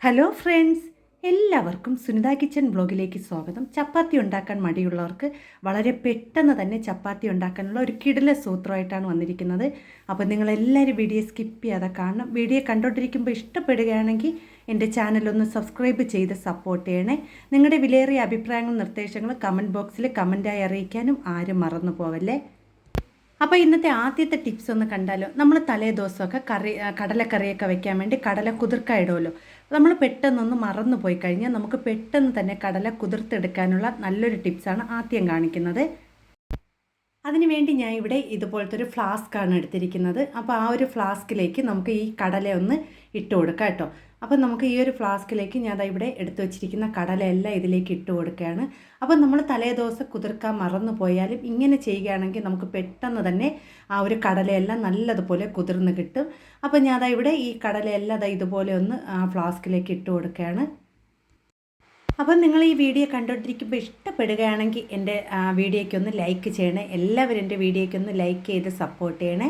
Hello friends, എല്ലാവർക്കും Sunitha kitchen ബ്ലോഗിലേക്ക് സ്വാഗതം. ചപ്പാത്തി ഉണ്ടാക്കാൻ മടിയുള്ളവർക്ക് വളരെ പെട്ടെന്ന് തന്നെ ചപ്പാത്തി ഉണ്ടാക്കാനുള്ള ഒരു കിടില സൂത്രമായിട്ടാണ് വന്നിരിക്കുന്നത്. അപ്പോൾ നിങ്ങളെല്ലാവരും വീഡിയോ സ്കിപ്പ് ചെയ്യാതെ കാണണം. വീഡിയോ കണ്ടുകൊണ്ടിരിക്കുമ്പോൾ ഇഷ്ടപ്പെടുകയാണെങ്കിൽ എൻ്റെ ചാനലൊന്ന് സബ്സ്ക്രൈബ് ചെയ്ത് സപ്പോർട്ട് ചെയ്യണേ. നിങ്ങളുടെ വിലയേറിയ അഭിപ്രായങ്ങളും നിർദ്ദേശങ്ങളും കമൻറ്റ് ബോക്സിൽ കമൻറ്റായി അറിയിക്കാനും ആരും മറന്നു പോവല്ലേ. അപ്പോൾ ഇന്നത്തെ ആദ്യത്തെ ടിപ്സ് ഒന്ന് കണ്ടാലോ. നമ്മൾ തലേ ദിവസമൊക്കെ കടലക്കറിയൊക്കെ വെക്കാൻ വേണ്ടി കടല കുതിർക്കാൻ ഇടുമല്ലോ. നമ്മൾ പെട്ടെന്നൊന്ന് മറന്നു പോയി കഴിഞ്ഞാൽ നമുക്ക് പെട്ടെന്ന് തന്നെ കടല കുതിർത്തെടുക്കാനുള്ള നല്ലൊരു ടിപ്സാണ് ആദ്യം കാണിക്കുന്നത്. അതിനുവേണ്ടി ഞാൻ ഇവിടെ ഇതുപോലത്തെ ഒരു ഫ്ലാസ്ക്കാണ് എടുത്തിരിക്കുന്നത്. അപ്പോൾ ആ ഒരു ഫ്ലാസ്കിലേക്ക് നമുക്ക് ഈ കടല ഒന്ന് ഇട്ട് കൊടുക്കാം കേട്ടോ. അപ്പോൾ നമുക്ക് ഈ ഒരു ഫ്ലാസ്കിലേക്ക് ഞാൻ ഇവിടെ എടുത്തു വച്ചിരിക്കുന്ന കടലയെല്ലാം ഇതിലേക്ക് ഇട്ട് കൊടുക്കുകയാണ്. അപ്പോൾ നമ്മൾ തലേ ദിവസം കുതിർക്കാൻ മറന്നു പോയാലും ഇങ്ങനെ ചെയ്യുകയാണെങ്കിൽ നമുക്ക് പെട്ടെന്ന് തന്നെ ആ ഒരു കടലയെല്ലാം നല്ലതുപോലെ കുതിർന്ന് കിട്ടും. അപ്പോൾ ഞാൻ ഇവിടെ ഈ കടലയെല്ലാം ഇതുപോലെ ഒന്ന് ആ ഫ്ലാസ്കിലേക്ക് ഇട്ട് കൊടുക്കുകയാണ്. അപ്പം നിങ്ങൾ ഈ വീഡിയോ കണ്ടുകൊണ്ടിരിക്കുമ്പോൾ ഇഷ്ടപ്പെടുകയാണെങ്കിൽ എൻ്റെ വീഡിയോയ്ക്കൊന്ന് ലൈക്ക് ചെയ്യണേ. എല്ലാവരും എൻ്റെ വീഡിയോയ്ക്കൊന്ന് ലൈക്ക് ചെയ്ത് സപ്പോർട്ട് ചെയ്യണേ.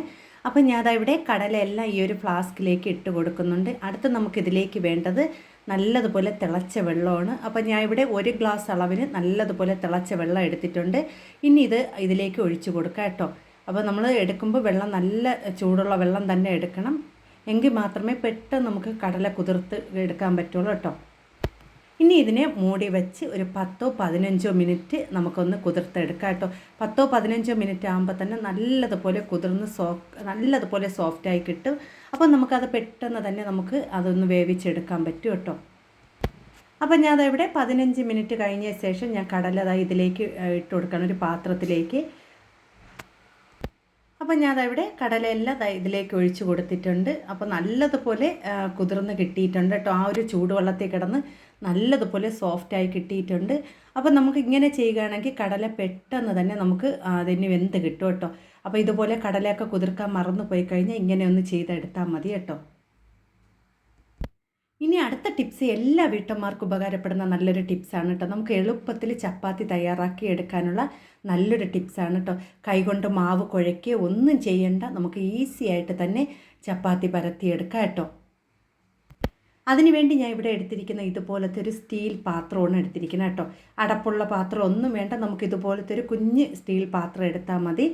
അപ്പം ഞാനവിടെ കടലയെല്ലാം ഈ ഒരു ഫ്ലാസ്കിലേക്ക് ഇട്ട് കൊടുക്കുന്നുണ്ട്. അടുത്ത് നമുക്കിതിലേക്ക് വേണ്ടത് നല്ലതുപോലെ തിളച്ച വെള്ളമാണ്. അപ്പം ഞാൻ ഇവിടെ 1 ഗ്ലാസ് അളവിന് നല്ലതുപോലെ തിളച്ച വെള്ളം എടുത്തിട്ടുണ്ട്. ഇനി ഇതിലേക്ക് ഒഴിച്ചു കൊടുക്കാം കേട്ടോ. അപ്പോൾ നമ്മൾ എടുക്കുമ്പോൾ വെള്ളം നല്ല ചൂടുള്ള വെള്ളം തന്നെ എടുക്കണം. എങ്കിൽ മാത്രമേ പെട്ടെന്ന് നമുക്ക് കടല കുതിർത്ത് എടുക്കാൻ പറ്റുള്ളൂ കേട്ടോ. ഇനി ഇതിനെ മൂടി വെച്ച് ഒരു 10-15 മിനിറ്റ് നമുക്കൊന്ന് കുതിർത്തെടുക്കാം കേട്ടോ. 10-15 മിനിറ്റ് ആകുമ്പോൾ തന്നെ നല്ലതുപോലെ കുതിർന്ന് നല്ലതുപോലെ സോഫ്റ്റായി കിട്ടും. അപ്പോൾ നമുക്കത് പെട്ടെന്ന് തന്നെ നമുക്ക് അതൊന്ന് വേവിച്ചെടുക്കാൻ പറ്റും കേട്ടോ. അപ്പോൾ ഞാൻ ഇവിടെ 15 മിനിറ്റ് കഴിഞ്ഞ ശേഷം ഞാൻ കടല ഇതിലേക്ക് ഇട്ട് കൊടുക്കണം, ഒരു പാത്രത്തിലേക്ക്. അപ്പോൾ ഞാനവിടെ കടലയെല്ലാം ഇതിലേക്ക് ഒഴിച്ച് കൊടുത്തിട്ടുണ്ട്. അപ്പോൾ നല്ലതുപോലെ കുതിർന്ന് കിട്ടിയിട്ടുണ്ട് കേട്ടോ. ആ ഒരു ചൂടുവെള്ളത്തിൽ കിടന്ന് നല്ലതുപോലെ സോഫ്റ്റായി കിട്ടിയിട്ടുണ്ട്. അപ്പോൾ നമുക്ക് ഇങ്ങനെ ചെയ്യുകയാണെങ്കിൽ കടല പെട്ടെന്ന് തന്നെ നമുക്ക് അതിന് വെന്ത് കിട്ടും കേട്ടോ. അപ്പോൾ ഇതുപോലെ കടലയൊക്കെ കുതിർക്കാൻ മറന്നു പോയി കഴിഞ്ഞാൽ ഇങ്ങനെ ഒന്ന് ചെയ്തെടുത്താൽ മതി കേട്ടോ. ഇനി അടുത്ത ടിപ്സ് എല്ലാ വീട്ടമ്മമാർക്കും ഉപകാരപ്പെടുന്ന നല്ലൊരു ടിപ്സാണ് കേട്ടോ. നമുക്ക് എളുപ്പത്തിൽ ചപ്പാത്തി തയ്യാറാക്കി എടുക്കാനുള്ള നല്ലൊരു ടിപ്സാണ് കേട്ടോ. കൈകൊണ്ട് മാവ് കുഴയ്ക്കുകയോ ഒന്നും ചെയ്യേണ്ട, നമുക്ക് ഈസി ആയിട്ട് തന്നെ ചപ്പാത്തി പരത്തിയെടുക്കാം കേട്ടോ. അതിനുവേണ്ടി ഞാൻ ഇവിടെ എടുത്തിരിക്കുന്ന ഇതുപോലത്തെ ഒരു സ്റ്റീൽ പാത്രമാണ് എടുത്തിരിക്കുന്നത് കേട്ടോ. അടപ്പുള്ള പാത്രം ഒന്നും വേണ്ട, നമുക്ക് ഇതുപോലത്തെ ഒരു കുഞ്ഞ് സ്റ്റീൽ പാത്രം എടുത്താൽ മതി.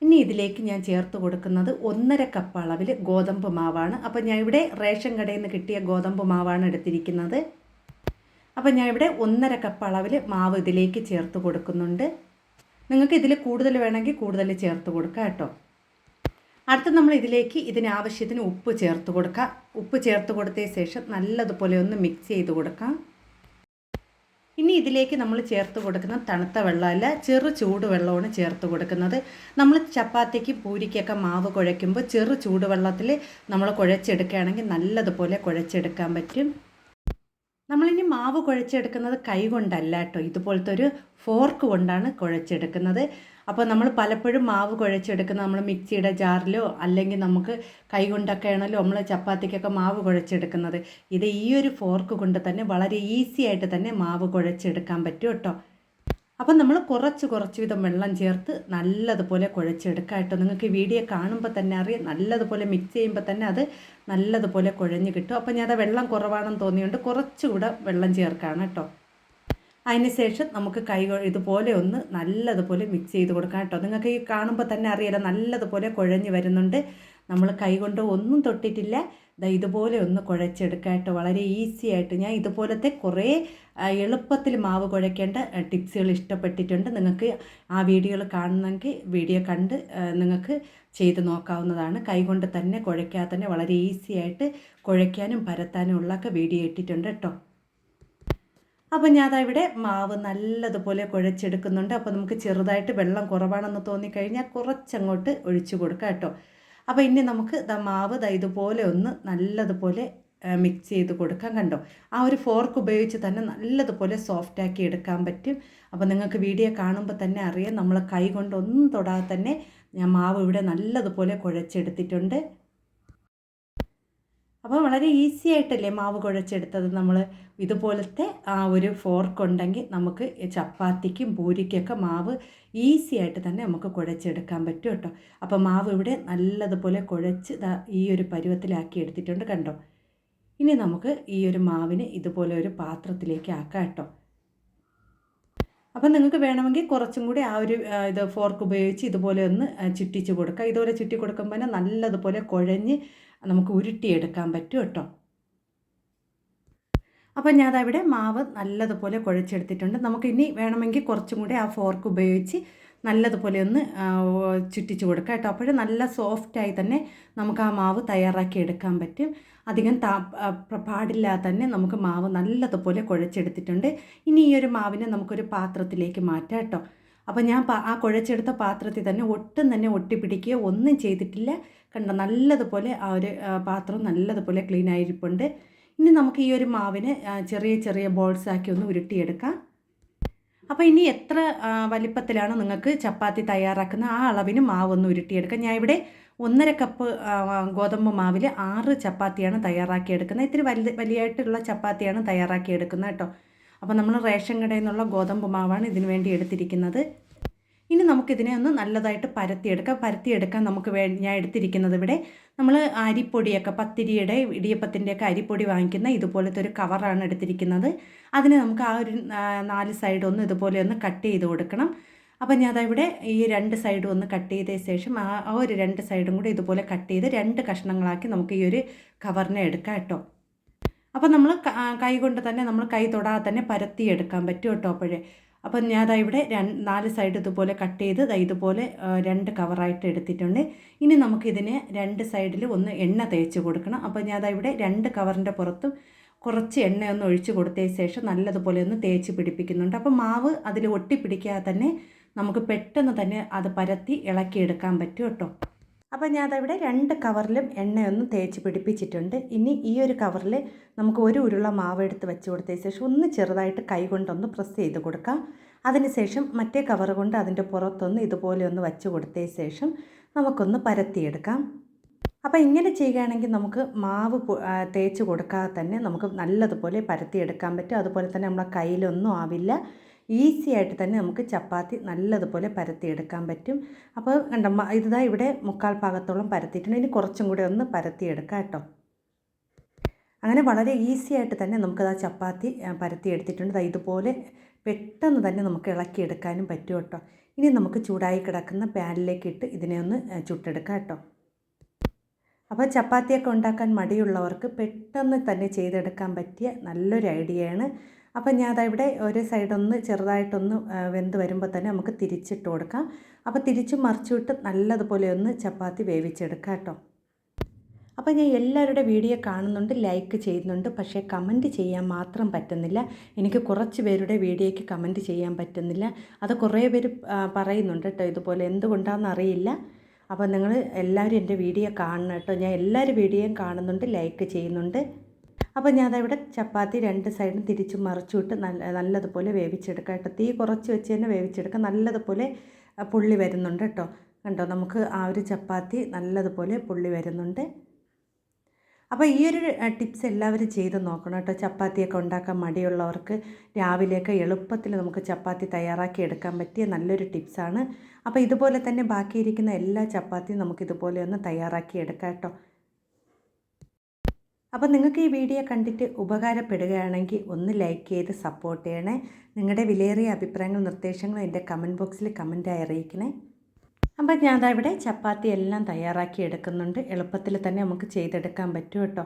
ഇനി ഇതിലേക്ക് ഞാൻ ചേർത്ത് കൊടുക്കുന്നത് 1.5 കപ്പ് അളവിൽ ഗോതമ്പ് മാവാണ്. അപ്പോൾ ഞാൻ ഇവിടെ റേഷൻ കടയിൽ നിന്ന് കിട്ടിയ ഗോതമ്പ് മാവാണ് എടുത്തിരിക്കുന്നത്. അപ്പോൾ ഞാൻ ഇവിടെ 1.5 കപ്പ് അളവിൽ മാവ് ഇതിലേക്ക് ചേർത്ത് കൊടുക്കുന്നുണ്ട്. നിങ്ങൾക്ക് ഇതിൽ കൂടുതൽ വേണമെങ്കിൽ കൂടുതൽ ചേർത്ത് കൊടുക്കാം കേട്ടോ. അടുത്ത് നമ്മൾ ഇതിലേക്ക് ഇതിനാവശ്യത്തിന് ഉപ്പ് ചേർത്ത് കൊടുക്കാം. ഉപ്പ് ചേർത്ത് കൊടുത്തതിന് ശേഷം നല്ലതുപോലെ ഒന്ന് മിക്സ് ചെയ്ത് കൊടുക്കാം. ഇനി ഇതിലേക്ക് നമ്മൾ ചേർത്ത് കൊടുക്കുന്ന തണുത്ത വെള്ളമല്ല, ചെറു ചൂടുവെള്ളമാണ് ചേർത്ത് കൊടുക്കുന്നത്. നമ്മൾ ചപ്പാത്തിക്ക് പൂരിക്കൊക്കെ മാവ് കുഴയ്ക്കുമ്പോൾ ചെറു ചൂടുവെള്ളത്തിൽ നമ്മൾ കുഴച്ചെടുക്കുകയാണെങ്കിൽ നല്ലതുപോലെ കുഴച്ചെടുക്കാൻ പറ്റും. നമ്മളിനി മാവ് കുഴച്ചെടുക്കുന്നത് കൈ കൊണ്ടല്ല കേട്ടോ, ഇതുപോലത്തെ ഒരു ഫോർക്ക് കൊണ്ടാണ് കുഴച്ചെടുക്കുന്നത്. അപ്പോൾ നമ്മൾ പലപ്പോഴും മാവ് കുഴച്ചെടുക്കുന്നത് നമ്മൾ മിക്സിയുടെ ജാറിലോ അല്ലെങ്കിൽ നമുക്ക് കൈ കൊണ്ടൊക്കെ ആണല്ലോ നമ്മൾ ചപ്പാത്തിക്കൊക്കെ മാവ് കുഴച്ചെടുക്കുന്നത്. ഇത് ഈ ഒരു ഫോർക്ക് കൊണ്ട് തന്നെ വളരെ ഈസി ആയിട്ട് തന്നെ മാവ് കുഴച്ചെടുക്കാൻ പറ്റും കേട്ടോ. അപ്പം നമ്മൾ കുറച്ച് വീതം വെള്ളം ചേർത്ത് നല്ലതുപോലെ കുഴച്ചെടുക്കാം കേട്ടോ. നിങ്ങൾക്ക് വീഡിയോ കാണുമ്പോൾ തന്നെ അറിയാം, നല്ലതുപോലെ മിക്സ് ചെയ്യുമ്പോൾ തന്നെ അത് നല്ലതുപോലെ കുഴഞ്ഞ് കിട്ടും. അപ്പോൾ ഞാൻ വെള്ളം കുറവാണെന്ന് തോന്നിയുകൊണ്ട് കുറച്ചുകൂടെ വെള്ളം ചേർക്കാണ് കേട്ടോ. അതിന് ശേഷം നമുക്ക് ഇതുപോലെ ഒന്ന് നല്ലതുപോലെ മിക്സ് ചെയ്ത് കൊടുക്കാം കേട്ടോ. നിങ്ങൾക്ക് ഈ കാണുമ്പോൾ തന്നെ അറിയാലോ, നല്ലതുപോലെ കുഴഞ്ഞ് വരുന്നുണ്ട്. നമ്മൾ കൈ കൊണ്ട് ഒന്നും തൊട്ടിട്ടില്ല. ഇതുപോലെ ഒന്ന് കുഴച്ചെടുക്കാം കേട്ടോ. വളരെ ഈസി ആയിട്ട് ഞാൻ ഇതുപോലത്തെ കുറേ എളുപ്പത്തിൽ മാവ് കുഴയ്ക്കേണ്ട ടിപ്സുകൾ ഇഷ്ടപ്പെട്ടിട്ടുണ്ട്. നിങ്ങൾക്ക് ആ വീഡിയോകൾ കാണണമെങ്കിൽ വീഡിയോ കണ്ട് നിങ്ങൾക്ക് ചെയ്ത് നോക്കാവുന്നതാണ്. കൈകൊണ്ട് തന്നെ കുഴയ്ക്കാതെ തന്നെ വളരെ ഈസി ആയിട്ട് കുഴയ്ക്കാനും പരത്താനും ഉള്ളൊക്കെ വീഡിയോ ഇട്ടിട്ടുണ്ട് കേട്ടോ. അപ്പോൾ ഞാൻ ഇവിടെ മാവ് നല്ലതുപോലെ കുഴച്ചെടുക്കുന്നുണ്ട്. അപ്പോൾ നമുക്ക് ചെറുതായിട്ട് വെള്ളം കുറവാണെന്ന് തോന്നിക്കഴിഞ്ഞാൽ കുറച്ചങ്ങോട്ട് ഒഴിച്ചു കൊടുക്കാം കേട്ടോ. അപ്പോൾ ഇനി നമുക്ക് മാവ് ഇതുപോലെ ഒന്ന് നല്ലതുപോലെ മിക്സ് ചെയ്ത് കൊടുക്കാം. കണ്ടോ, ആ ഒരു ഫോർക്ക് ഉപയോഗിച്ച് തന്നെ നല്ലതുപോലെ സോഫ്റ്റാക്കി എടുക്കാൻ പറ്റും. അപ്പോൾ നിങ്ങൾക്ക് വീഡിയോ കാണുമ്പോൾ തന്നെ അറിയാം, നമ്മൾ കൈ കൊണ്ട് ഒന്നും തൊടാതെ തന്നെ ഞാൻ മാവ് ഇവിടെ നല്ലതുപോലെ കുഴച്ചെടുത്തിട്ടുണ്ട്. അപ്പോൾ വളരെ ഈസി ആയിട്ടല്ലേ മാവ് കുഴച്ചെടുത്തത്. നമ്മൾ ഇതുപോലത്തെ ആ ഒരു ഫോർക്ക് ഉണ്ടെങ്കിൽ നമുക്ക് ചപ്പാത്തിക്കും പൂരിക്കൊക്കെ മാവ് ഈസി ആയിട്ട് തന്നെ നമുക്ക് കുഴച്ചെടുക്കാൻ പറ്റും കേട്ടോ. അപ്പോൾ മാവ് ഇവിടെ നല്ലതുപോലെ കുഴച്ച് ഈ ഒരു പരുവത്തിലാക്കി എടുത്തിട്ടുണ്ട്. കണ്ടോ, ഇനി നമുക്ക് ഈ ഒരു മാവിനെ ഇതുപോലെ ഒരു പാത്രത്തിലേക്ക് ആക്കാം കേട്ടോ. അപ്പം നിങ്ങൾക്ക് വേണമെങ്കിൽ കുറച്ചും കൂടി ആ ഒരു ഇത് ഫോർക്ക് ഉപയോഗിച്ച് ഇതുപോലെ ഒന്ന് ചുറ്റിച്ച് കൊടുക്കുക. ഇതുപോലെ ചുറ്റി കൊടുക്കുമ്പോൾ നല്ലതുപോലെ കുഴഞ്ഞ് നമുക്ക് ഉരുട്ടിയെടുക്കാൻ പറ്റും കേട്ടോ. അപ്പം ഞാനവിടെ മാവ് നല്ലതുപോലെ കുഴച്ചെടുത്തിട്ടുണ്ട്. നമുക്കിനി വേണമെങ്കിൽ കുറച്ചും കൂടി ആ ഫോർക്ക് ഉപയോഗിച്ച് നല്ലതുപോലെ ഒന്ന് ചുറ്റിച്ച് കൊടുക്കുക കേട്ടോ. അപ്പോൾ നല്ല സോഫ്റ്റായി തന്നെ നമുക്ക് ആ മാവ് തയ്യാറാക്കി എടുക്കാൻ പറ്റും. അധികം പാടില്ലാതെ തന്നെ നമുക്ക് മാവ് നല്ലതുപോലെ കുഴച്ചെടുത്തിട്ടുണ്ട്. ഇനി ഈ ഒരു മാവിനെ നമുക്കൊരു പാത്രത്തിലേക്ക് മാറ്റാം കേട്ടോ. അപ്പോൾ ഞാൻ ആ കുഴച്ചെടുത്ത പാത്രത്തിൽ തന്നെ ഒട്ടും തന്നെ ഒട്ടിപ്പിടിക്കുകയോ ഒന്നും ചെയ്തിട്ടില്ല. കണ്ടോ, നല്ലതുപോലെ ആ ഒരു പാത്രം നല്ലതുപോലെ ക്ലീൻ ആയിരിപ്പുണ്ട്. ഇനി നമുക്ക് ഈ ഒരു മാവിനെ ചെറിയ ചെറിയ ബോൾസാക്കി ഒന്ന് ഉരുട്ടിയെടുക്കാം. അപ്പോൾ ഇനി എത്ര വലിപ്പത്തിലാണ് നിങ്ങൾക്ക് ചപ്പാത്തി തയ്യാറാക്കുന്ന ആ അളവിന് മാവ് ഒന്ന് ഉരുട്ടിയെടുക്കാം. ഞാൻ ഇവിടെ 1.5 കപ്പ് ഗോതമ്പ് മാവിൽ 6 ചപ്പാത്തിയാണ് തയ്യാറാക്കിയെടുക്കുന്നത്. ഇത്തിരി വലിയായിട്ടുള്ള ചപ്പാത്തിയാണ് തയ്യാറാക്കിയെടുക്കുന്നത് കേട്ടോ. അപ്പോൾ നമ്മൾ റേഷൻ കടയിൽ നിന്നുള്ള ഗോതമ്പ് മാവാണ് ഇതിനു വേണ്ടി എടുത്തിരിക്കുന്നത്. ഇനി നമുക്കിതിനെ ഒന്ന് നല്ലതായിട്ട് പരത്തിയെടുക്കാൻ നമുക്ക് ഞാൻ എടുത്തിരിക്കുന്നത് ഇവിടെ നമ്മൾ അരിപ്പൊടിയൊക്കെ പത്തിരിയുടെ ഇടിയപ്പത്തിൻ്റെയൊക്കെ അരിപ്പൊടി വാങ്ങിക്കുന്ന ഇതുപോലത്തെ ഒരു കവറാണ് എടുത്തിരിക്കുന്നത്. അതിന് നമുക്ക് ആ ഒരു 4 സൈഡൊന്ന് ഇതുപോലെ ഒന്ന് കട്ട് ചെയ്ത് കൊടുക്കണം. അപ്പം ഞാൻ ഇവിടെ ഈ 2 സൈഡും ഒന്ന് കട്ട് ചെയ്തതിന് ശേഷം ആ ഒരു 2 സൈഡും കൂടി ഇതുപോലെ കട്ട് ചെയ്ത് 2 കഷ്ണങ്ങളാക്കി നമുക്ക് ഈ ഒരു കവറിനെ എടുക്കാം കേട്ടോ. അപ്പം നമ്മൾ കൈ കൊണ്ട് തന്നെ നമ്മൾ കൈ തൊടാതെ തന്നെ പരത്തിയെടുക്കാൻ പറ്റും കേട്ടോ. അപ്പം ഞാൻ ഇവിടെ 4 സൈഡ് ഇതുപോലെ കട്ട് ചെയ്ത് ഇതുപോലെ 2 കവറായിട്ട് എടുത്തിട്ടുണ്ട്. ഇനി നമുക്കിതിന് 2 സൈഡിൽ ഒന്ന് എണ്ണ തേച്ച് കൊടുക്കണം. അപ്പോൾ ഞാൻ ഇവിടെ 2 കവറിൻ്റെ പുറത്തും കുറച്ച് എണ്ണയൊന്ന് ഒഴിച്ച് കൊടുത്തതിന് ശേഷം നല്ലതുപോലെ ഒന്ന് തേച്ച് പിടിപ്പിക്കുന്നുണ്ട്. അപ്പോൾ മാവ് അതിൽ ഒട്ടിപ്പിടിക്കാതെ തന്നെ നമുക്ക് പെട്ടെന്ന് തന്നെ അത് പരത്തി ഇളക്കിയെടുക്കാൻ പറ്റും കേട്ടോ. അപ്പോൾ ഞാനവിടെ 2 കവറിലും എണ്ണയൊന്ന് തേച്ച് പിടിപ്പിച്ചിട്ടുണ്ട്. ഇനി ഈ ഒരു കവറിൽ നമുക്ക് ഒരു ഉരുള മാവ് എടുത്ത് വെച്ച് കൊടുത്തതിന് ശേഷം ഒന്ന് ചെറുതായിട്ട് കൈ കൊണ്ടൊന്ന് പ്രസ് ചെയ്ത് കൊടുക്കാം. അതിനുശേഷം മറ്റേ കവർ കൊണ്ട് അതിൻ്റെ പുറത്തൊന്ന് ഇതുപോലെ ഒന്ന് വെച്ച് കൊടുത്തതിന് ശേഷം നമുക്കൊന്ന് പരത്തിയെടുക്കാം. അപ്പോൾ ഇങ്ങനെ ചെയ്യുകയാണെങ്കിൽ നമുക്ക് മാവ് തേച്ച് കൊടുക്കാതെ തന്നെ നമുക്ക് നല്ലതുപോലെ പരത്തിയെടുക്കാൻ പറ്റും. അതുപോലെ തന്നെ നമ്മളെ കയ്യിലൊന്നും ആവില്ല. ഈസി ആയിട്ട് തന്നെ നമുക്ക് ചപ്പാത്തി നല്ലതുപോലെ പരത്തിയെടുക്കാൻ പറ്റും. അപ്പോൾ കണ്ടോ, ഇതാ ഇവിടെ 3/4 ഭാഗത്തോളം പരത്തിയിട്ടുണ്ട്. ഇനി കുറച്ചും കൂടെ ഒന്ന് പരത്തിയെടുക്കാം കേട്ടോ. അങ്ങനെ വളരെ ഈസി ആയിട്ട് തന്നെ നമുക്കത് ആ ചപ്പാത്തി പരത്തിയെടുത്തിട്ടുണ്ട്. ഇതുപോലെ പെട്ടെന്ന് തന്നെ നമുക്ക് ഇളക്കിയെടുക്കാനും പറ്റും കേട്ടോ. ഇനി നമുക്ക് ചൂടായി കിടക്കുന്ന പാനിലേക്ക് ഇട്ട് ഇതിനെ ഒന്ന് ചുട്ടെടുക്കാം കേട്ടോ. അപ്പോൾ ചപ്പാത്തിയൊക്കെ ഉണ്ടാക്കാൻ മടിയുള്ളവർക്ക് പെട്ടെന്ന് തന്നെ ചെയ്തെടുക്കാൻ പറ്റിയ നല്ലൊരു ഐഡിയയാണ്. അപ്പം ഞാൻ ഇവിടെ ഒരു സൈഡൊന്ന് ചെറുതായിട്ടൊന്ന് വെന്ത് വരുമ്പോൾ തന്നെ നമുക്ക് തിരിച്ചിട്ട് കൊടുക്കാം. അപ്പോൾ തിരിച്ചും മറിച്ചിട്ട് നല്ലതുപോലെ ഒന്ന് ചപ്പാത്തി വേവിച്ചെടുക്കാം കേട്ടോ. അപ്പോൾ ഞാൻ എല്ലാവരുടെ വീഡിയോ കാണുന്നുണ്ട്, ലൈക്ക് ചെയ്യുന്നുണ്ട്, പക്ഷേ കമൻറ്റ് ചെയ്യാൻ മാത്രം പറ്റുന്നില്ല. എനിക്ക് കുറച്ച് പേരുടെ വീഡിയോയ്ക്ക് കമൻറ്റ് ചെയ്യാൻ പറ്റുന്നില്ല. അത് കുറേ പേര് പറയുന്നുണ്ട് കേട്ടോ, ഇതുപോലെ എന്തുകൊണ്ടാണെന്ന് അറിയില്ല. അപ്പോൾ നിങ്ങൾ എല്ലാവരും എൻ്റെ വീഡിയോ കാണണം കേട്ടോ. ഞാൻ എല്ലാവരും വീഡിയോയും കാണുന്നുണ്ട്, ലൈക്ക് ചെയ്യുന്നുണ്ട്. അപ്പോൾ ഞാനവിടെ ചപ്പാത്തി 2 സൈഡും തിരിച്ചും മറിച്ചുവിട്ട് നല്ലതുപോലെ വേവിച്ചെടുക്കാം കേട്ടോ. തീ കുറച്ച് വെച്ച് തന്നെ വേവിച്ചെടുക്കാം. നല്ലതുപോലെ പുള്ളി വരുന്നുണ്ട് കേട്ടോ. കണ്ടോ, നമുക്ക് ആ ഒരു ചപ്പാത്തി നല്ലതുപോലെ പുള്ളി വരുന്നുണ്ട്. അപ്പോൾ ഈ ഒരു ടിപ്സ് എല്ലാവരും ചെയ്ത് നോക്കണം കേട്ടോ. ചപ്പാത്തിയൊക്കെ ഉണ്ടാക്കാൻ മടിയുള്ളവർക്ക് രാവിലെയൊക്കെ എളുപ്പത്തിൽ നമുക്ക് ചപ്പാത്തി തയ്യാറാക്കി എടുക്കാൻ പറ്റിയ നല്ലൊരു ടിപ്സാണ്. അപ്പോൾ ഇതുപോലെ തന്നെ ബാക്കിയിരിക്കുന്ന എല്ലാ ചപ്പാത്തിയും നമുക്കിതുപോലെ ഒന്ന് തയ്യാറാക്കി എടുക്കാം കേട്ടോ. അപ്പോൾ നിങ്ങൾക്ക് ഈ വീഡിയോ കണ്ടിട്ട് ഉപകാരപ്പെടുകയാണെങ്കിൽ ഒന്ന് ലൈക്ക് ചെയ്ത് സപ്പോർട്ട് ചെയ്യണേ. നിങ്ങളുടെ വിലയേറിയ അഭിപ്രായങ്ങളും നിർദ്ദേശങ്ങളും എൻ്റെ കമൻറ്റ് ബോക്സിൽ കമൻറ്റായി അറിയിക്കണേ. അപ്പോൾ ഞാൻ ഇവിടെ ചപ്പാത്തി എല്ലാം തയ്യാറാക്കി എടുക്കുന്നുണ്ട്. എളുപ്പത്തിൽ തന്നെ നമുക്ക് ചെയ്തെടുക്കാൻ പറ്റും കേട്ടോ.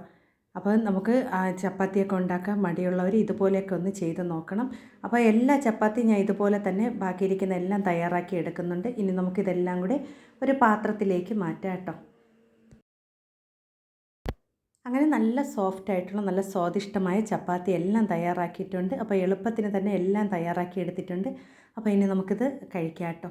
അപ്പോൾ നമുക്ക് ചപ്പാത്തിയൊക്കെ ഉണ്ടാക്കാൻ മടിയുള്ളവർ ഇതുപോലെയൊക്കെ ഒന്ന് ചെയ്ത് നോക്കണം. അപ്പോൾ എല്ലാ ചപ്പാത്തിയും ഞാൻ ഇതുപോലെ തന്നെ ബാക്കിയിരിക്കുന്ന എല്ലാം തയ്യാറാക്കി എടുക്കുന്നുണ്ട്. ഇനി നമുക്കിതെല്ലാം കൂടെ ഒരു പാത്രത്തിലേക്ക് മാറ്റാം കേട്ടോ. അങ്ങനെ നല്ല സോഫ്റ്റ് ആയിട്ടുള്ള നല്ല സ്വാദിഷ്ടമായ ചപ്പാത്തി എല്ലാം തയ്യാറാക്കിയിട്ടുണ്ട്. അപ്പോൾ എളുപ്പത്തിന് തന്നെ എല്ലാം തയ്യാറാക്കി എടുത്തിട്ടുണ്ട്. അപ്പോൾ ഇനി നമുക്കിത് കഴിക്കാം കേട്ടോ.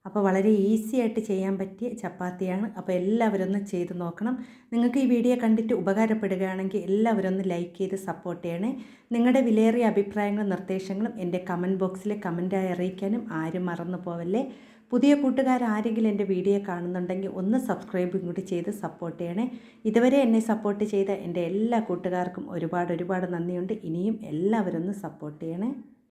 അപ്പോൾ വളരെ ഈസി ആയിട്ട് ചെയ്യാൻ പറ്റിയ ചപ്പാത്തിയാണ്. അപ്പോൾ എല്ലാവരും ഒന്ന് ചെയ്ത് നോക്കണം. നിങ്ങൾക്ക് ഈ വീഡിയോ കണ്ടിട്ട് ഉപകാരപ്പെടുകയാണെങ്കിൽ എല്ലാവരും ഒന്ന് ലൈക്ക് ചെയ്ത് സപ്പോർട്ട് ചെയ്യണേ. നിങ്ങളുടെ വിലയേറിയ അഭിപ്രായങ്ങളും നിർദ്ദേശങ്ങളും എൻ്റെ കമൻറ്റ് ബോക്സിൽ കമൻറ്റായി അറിയിക്കാനും ആരും മറന്നു പോവല്ലേ. പുതിയ കൂട്ടുകാർ ആരെങ്കിലും എൻ്റെ വീഡിയോ കാണുന്നുണ്ടെങ്കിൽ ഒന്ന് സബ്സ്ക്രൈബും കൂടി ചെയ്ത് സപ്പോർട്ട് ചെയ്യണേ. ഇതുവരെ എന്നെ സപ്പോർട്ട് ചെയ്ത എൻ്റെ എല്ലാ കൂട്ടുകാർക്കും ഒരുപാട് നന്ദിയുണ്ട്. ഇനിയും എല്ലാവരും ഒന്ന് സപ്പോർട്ട് ചെയ്യണേ.